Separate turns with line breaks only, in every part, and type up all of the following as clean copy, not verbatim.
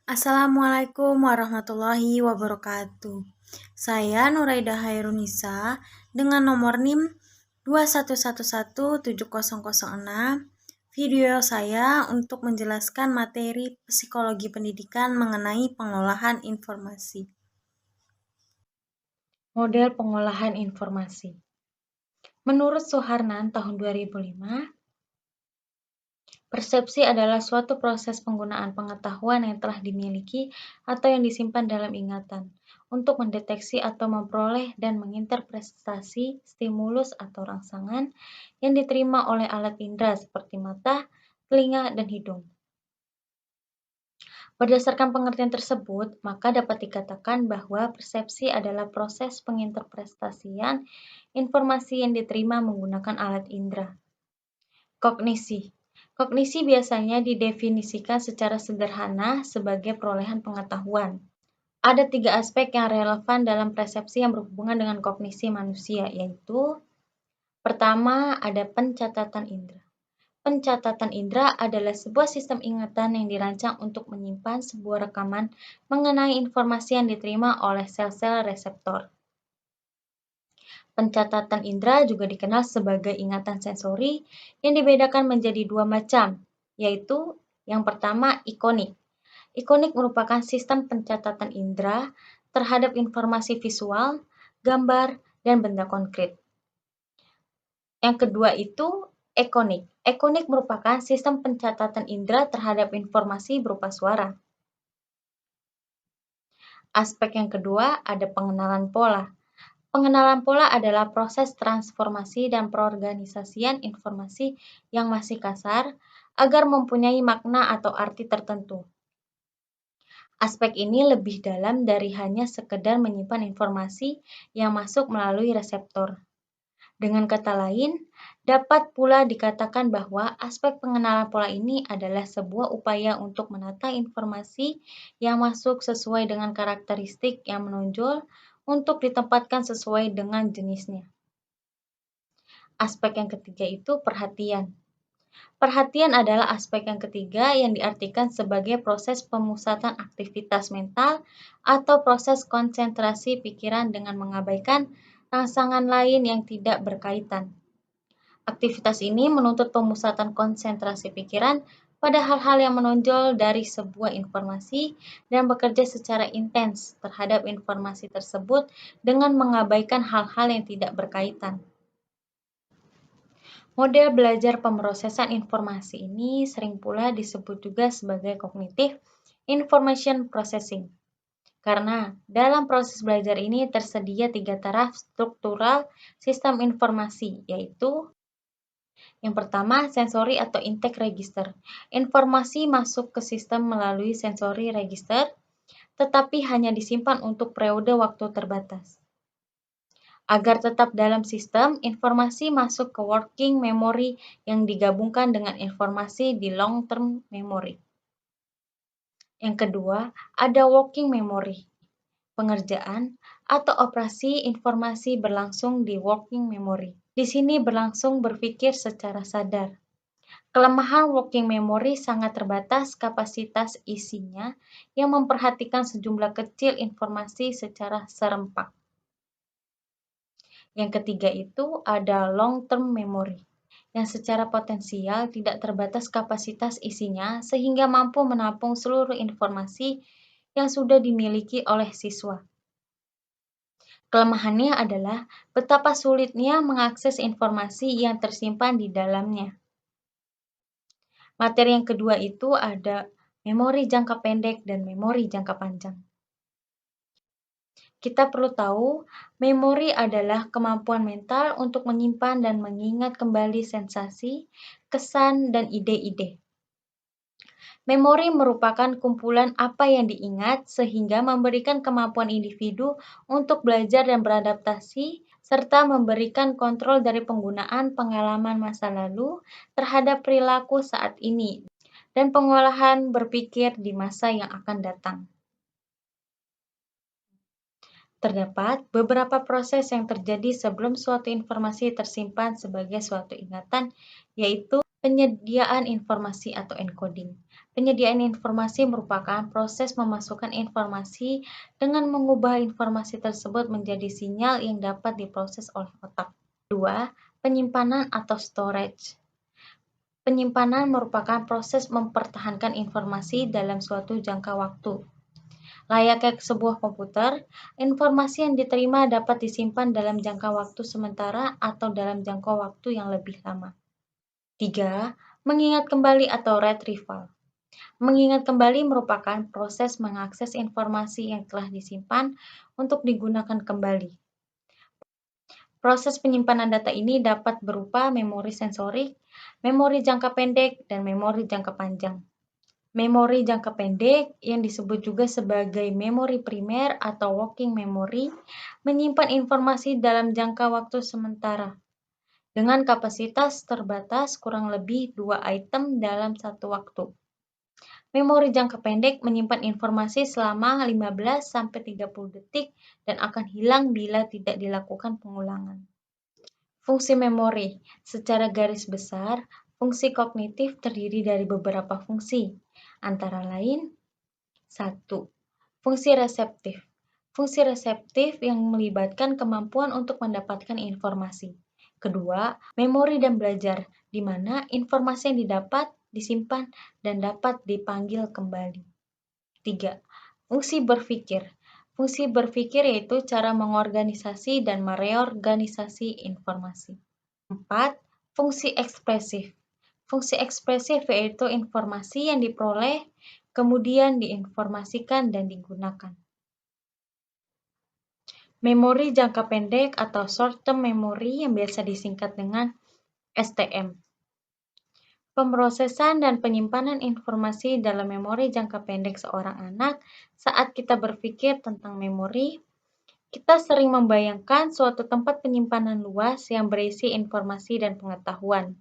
Assalamualaikum warahmatullahi wabarakatuh. Saya Nuraida Hairunisa dengan nomor NIM 211170006. Video saya untuk menjelaskan materi psikologi pendidikan mengenai pengolahan informasi.
Model pengolahan informasi. Menurut Suharnan tahun 2005, persepsi adalah suatu proses penggunaan pengetahuan yang telah dimiliki atau yang disimpan dalam ingatan untuk mendeteksi atau memperoleh dan menginterpretasi stimulus atau rangsangan yang diterima oleh alat indera seperti mata, telinga, dan hidung. Berdasarkan pengertian tersebut, maka dapat dikatakan bahwa persepsi adalah proses penginterpretasian informasi yang diterima menggunakan alat indera. Kognisi. Kognisi biasanya didefinisikan secara sederhana sebagai perolehan pengetahuan. Ada 3 aspek yang relevan dalam persepsi yang berhubungan dengan kognisi manusia, yaitu pertama, ada pencatatan indera. Pencatatan indera adalah sebuah sistem ingatan yang dirancang untuk menyimpan sebuah rekaman mengenai informasi yang diterima oleh sel-sel reseptor. Pencatatan indera juga dikenal sebagai ingatan sensori yang dibedakan menjadi 2 macam, yaitu yang pertama ikonik. Ikonik merupakan sistem pencatatan indera terhadap informasi visual, gambar, dan benda konkret. Yang kedua itu ekonik. Ekonik merupakan sistem pencatatan indera terhadap informasi berupa suara. Aspek yang kedua ada pengenalan pola. Pengenalan pola adalah proses transformasi dan perorganisasian informasi yang masih kasar agar mempunyai makna atau arti tertentu. Aspek ini lebih dalam dari hanya sekedar menyimpan informasi yang masuk melalui reseptor. Dengan kata lain, dapat pula dikatakan bahwa aspek pengenalan pola ini adalah sebuah upaya untuk menata informasi yang masuk sesuai dengan karakteristik yang menonjol untuk ditempatkan sesuai dengan jenisnya. Aspek yang ketiga itu perhatian. Perhatian adalah aspek yang ketiga yang diartikan sebagai proses pemusatan aktivitas mental atau proses konsentrasi pikiran dengan mengabaikan rangsangan lain yang tidak berkaitan. Aktivitas ini menuntut pemusatan konsentrasi pikiran pada hal-hal yang menonjol dari sebuah informasi dan bekerja secara intens terhadap informasi tersebut dengan mengabaikan hal-hal yang tidak berkaitan. Model belajar pemrosesan informasi ini sering pula disebut juga sebagai cognitive information processing. Karena dalam proses belajar ini tersedia 3 taraf struktural sistem informasi, yaitu yang pertama, sensori atau intake register. Informasi masuk ke sistem melalui sensori register, tetapi hanya disimpan untuk periode waktu terbatas. Agar tetap dalam sistem, informasi masuk ke working memory yang digabungkan dengan informasi di long-term memory. Yang kedua, ada working memory. Pengerjaan atau operasi informasi berlangsung di working memory. Di sini berlangsung berpikir secara sadar. Kelemahan working memory sangat terbatas kapasitas isinya yang memperhatikan sejumlah kecil informasi secara serempak. Yang ketiga itu ada long-term memory, yang secara potensial tidak terbatas kapasitas isinya sehingga mampu menampung seluruh informasi yang sudah dimiliki oleh siswa. Kelemahannya adalah betapa sulitnya mengakses informasi yang tersimpan di dalamnya. Materi yang kedua itu ada memori jangka pendek dan memori jangka panjang. Kita perlu tahu, memori adalah kemampuan mental untuk menyimpan dan mengingat kembali sensasi, kesan, dan ide-ide. Memori merupakan kumpulan apa yang diingat sehingga memberikan kemampuan individu untuk belajar dan beradaptasi, serta memberikan kontrol dari penggunaan pengalaman masa lalu terhadap perilaku saat ini dan pengolahan berpikir di masa yang akan datang. Terdapat beberapa proses yang terjadi sebelum suatu informasi tersimpan sebagai suatu ingatan, yaitu Penyediaan informasi atau encoding. Penyediaan informasi merupakan proses memasukkan informasi dengan mengubah informasi tersebut menjadi sinyal yang dapat diproses oleh otak. 2. Penyimpanan atau storage. Penyimpanan merupakan proses mempertahankan informasi dalam suatu jangka waktu. Layaknya sebuah komputer, informasi yang diterima dapat disimpan dalam jangka waktu sementara atau dalam jangka waktu yang lebih lama. 3. Mengingat kembali atau retrieval. Mengingat kembali merupakan proses mengakses informasi yang telah disimpan untuk digunakan kembali. Proses penyimpanan data ini dapat berupa memori sensorik, memori jangka pendek, dan memori jangka panjang. Memori jangka pendek, yang disebut juga sebagai memori primer atau working memory, menyimpan informasi dalam jangka waktu sementara dengan kapasitas terbatas kurang lebih 2 item dalam satu waktu. Memori jangka pendek menyimpan informasi selama 15-30 detik dan akan hilang bila tidak dilakukan pengulangan. Fungsi memori. Secara garis besar, fungsi kognitif terdiri dari beberapa fungsi, antara lain 1. Fungsi reseptif. Fungsi reseptif yang melibatkan kemampuan untuk mendapatkan informasi. Kedua, memori dan belajar, di mana informasi yang didapat, disimpan, dan dapat dipanggil kembali. 3. Fungsi berpikir. Fungsi berpikir yaitu cara mengorganisasi dan mereorganisasi informasi. 4. Fungsi ekspresif. Fungsi ekspresif yaitu informasi yang diperoleh, kemudian diinformasikan dan digunakan. Memori jangka pendek atau short-term memory yang biasa disingkat dengan STM. Pemrosesan dan penyimpanan informasi dalam memori jangka pendek seorang anak. Saat kita berpikir tentang memori, kita sering membayangkan suatu tempat penyimpanan luas yang berisi informasi dan pengetahuan.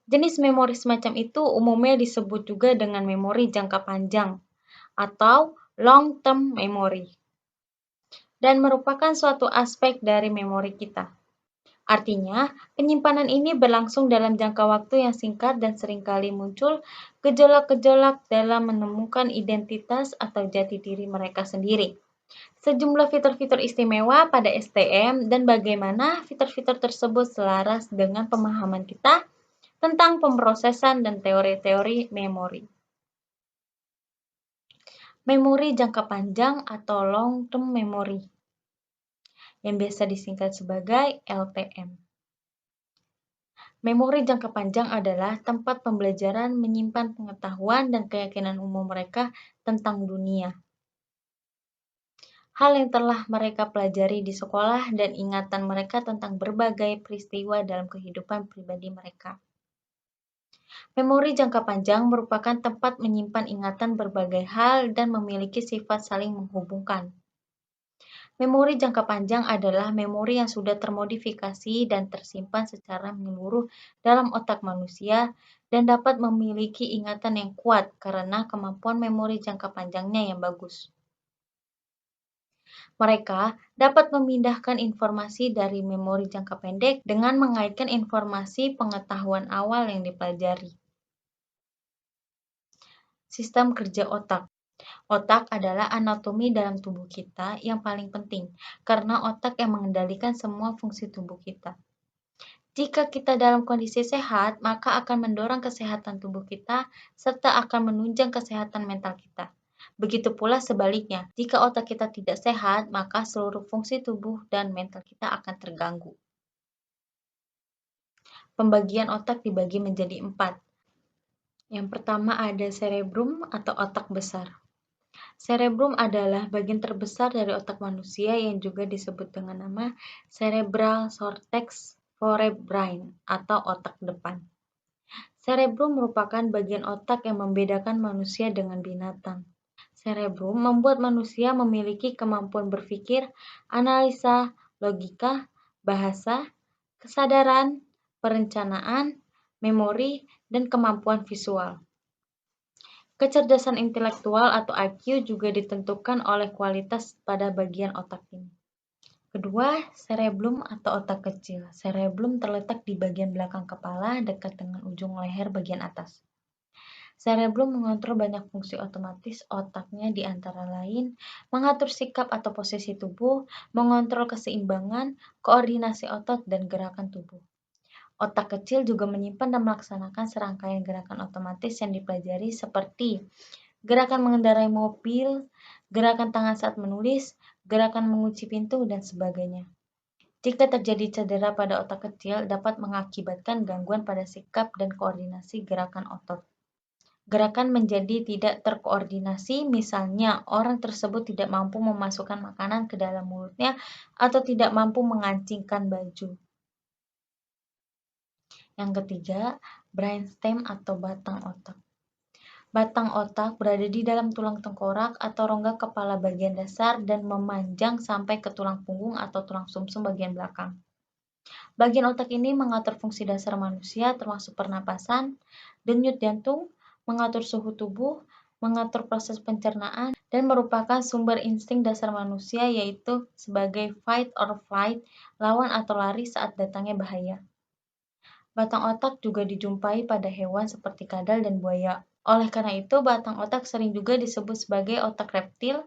Jenis memori semacam itu umumnya disebut juga dengan memori jangka panjang atau long-term memory, dan merupakan suatu aspek dari memori kita. Artinya, penyimpanan ini berlangsung dalam jangka waktu yang singkat dan seringkali muncul gejolak-gejolak dalam menemukan identitas atau jati diri mereka sendiri. Sejumlah fitur-fitur istimewa pada STM dan bagaimana fitur-fitur tersebut selaras dengan pemahaman kita tentang pemrosesan dan teori-teori memori. Memori jangka panjang atau long-term memory, yang biasa disingkat sebagai LTM. Memori jangka panjang adalah tempat pembelajaran menyimpan pengetahuan dan keyakinan umum mereka tentang dunia. Hal yang telah mereka pelajari di sekolah dan ingatan mereka tentang berbagai peristiwa dalam kehidupan pribadi mereka. Memori jangka panjang merupakan tempat menyimpan ingatan berbagai hal dan memiliki sifat saling menghubungkan. Memori jangka panjang adalah memori yang sudah termodifikasi dan tersimpan secara menyeluruh dalam otak manusia dan dapat memiliki ingatan yang kuat karena kemampuan memori jangka panjangnya yang bagus. Mereka dapat memindahkan informasi dari memori jangka pendek dengan mengaitkan informasi pengetahuan awal yang dipelajari. Sistem kerja otak. Otak adalah anatomi dalam tubuh kita yang paling penting, karena otak yang mengendalikan semua fungsi tubuh kita. Jika kita dalam kondisi sehat, maka akan mendorong kesehatan tubuh kita, serta akan menunjang kesehatan mental kita. Begitu pula sebaliknya, jika otak kita tidak sehat, maka seluruh fungsi tubuh dan mental kita akan terganggu. Pembagian otak dibagi menjadi 4. Yang pertama ada cerebrum atau otak besar. Cerebrum adalah bagian terbesar dari otak manusia yang juga disebut dengan nama cerebral cortex forebrain atau otak depan. Cerebrum merupakan bagian otak yang membedakan manusia dengan binatang. Cerebrum membuat manusia memiliki kemampuan berpikir, analisa, logika, bahasa, kesadaran, perencanaan, memori, dan kemampuan visual. Kecerdasan intelektual atau IQ juga ditentukan oleh kualitas pada bagian otak ini. Kedua, cerebellum atau otak kecil. Cerebellum terletak di bagian belakang kepala dekat dengan ujung leher bagian atas. Cerebellum mengontrol banyak fungsi otomatis otaknya di antara lain mengatur sikap atau posisi tubuh, mengontrol keseimbangan, koordinasi otot, dan gerakan tubuh. Otak kecil juga menyimpan dan melaksanakan serangkaian gerakan otomatis yang dipelajari seperti gerakan mengendarai mobil, gerakan tangan saat menulis, gerakan mengunci pintu, dan sebagainya. Jika terjadi cedera pada otak kecil, dapat mengakibatkan gangguan pada sikap dan koordinasi gerakan otot. Gerakan menjadi tidak terkoordinasi, misalnya orang tersebut tidak mampu memasukkan makanan ke dalam mulutnya atau tidak mampu mengancingkan baju. Yang ketiga, brainstem atau batang otak. Batang otak berada di dalam tulang tengkorak atau rongga kepala bagian dasar dan memanjang sampai ke tulang punggung atau tulang sumsum bagian belakang. Bagian otak ini mengatur fungsi dasar manusia termasuk pernapasan, denyut jantung, mengatur suhu tubuh, mengatur proses pencernaan, dan merupakan sumber insting dasar manusia yaitu sebagai fight or flight, lawan atau lari saat datangnya bahaya. Batang otak juga dijumpai pada hewan seperti kadal dan buaya. Oleh karena itu, batang otak sering juga disebut sebagai otak reptil.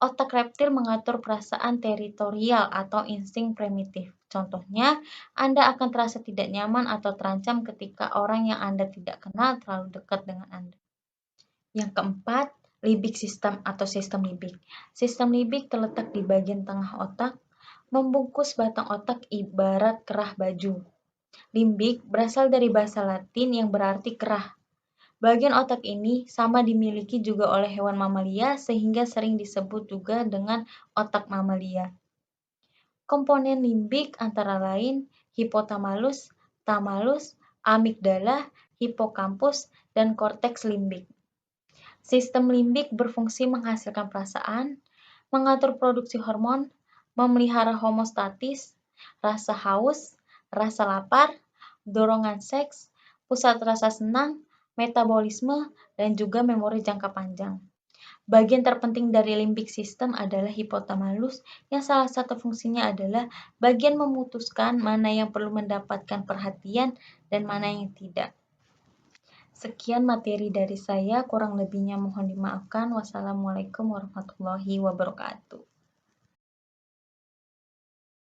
Otak reptil mengatur perasaan teritorial atau insting primitif. Contohnya, Anda akan terasa tidak nyaman atau terancam ketika orang yang Anda tidak kenal terlalu dekat dengan Anda. Yang keempat, limbic system atau sistem limbik. Sistem limbik terletak di bagian tengah otak, membungkus batang otak ibarat kerah baju. Limbik berasal dari bahasa Latin yang berarti kerah. Bagian otak ini sama dimiliki juga oleh hewan mamalia sehingga sering disebut juga dengan otak mamalia. Komponen limbik antara lain hipotalamus, thalamus, amigdala, hipokampus, dan korteks limbik. Sistem limbik berfungsi menghasilkan perasaan, mengatur produksi hormon, memelihara homeostatis, rasa haus, rasa lapar, dorongan seks, pusat rasa senang, metabolisme, dan juga memori jangka panjang. Bagian terpenting dari limbik system adalah hipotalamus yang salah satu fungsinya adalah bagian memutuskan mana yang perlu mendapatkan perhatian dan mana yang tidak. Sekian materi dari saya, kurang lebihnya mohon dimaafkan. Wassalamualaikum warahmatullahi wabarakatuh.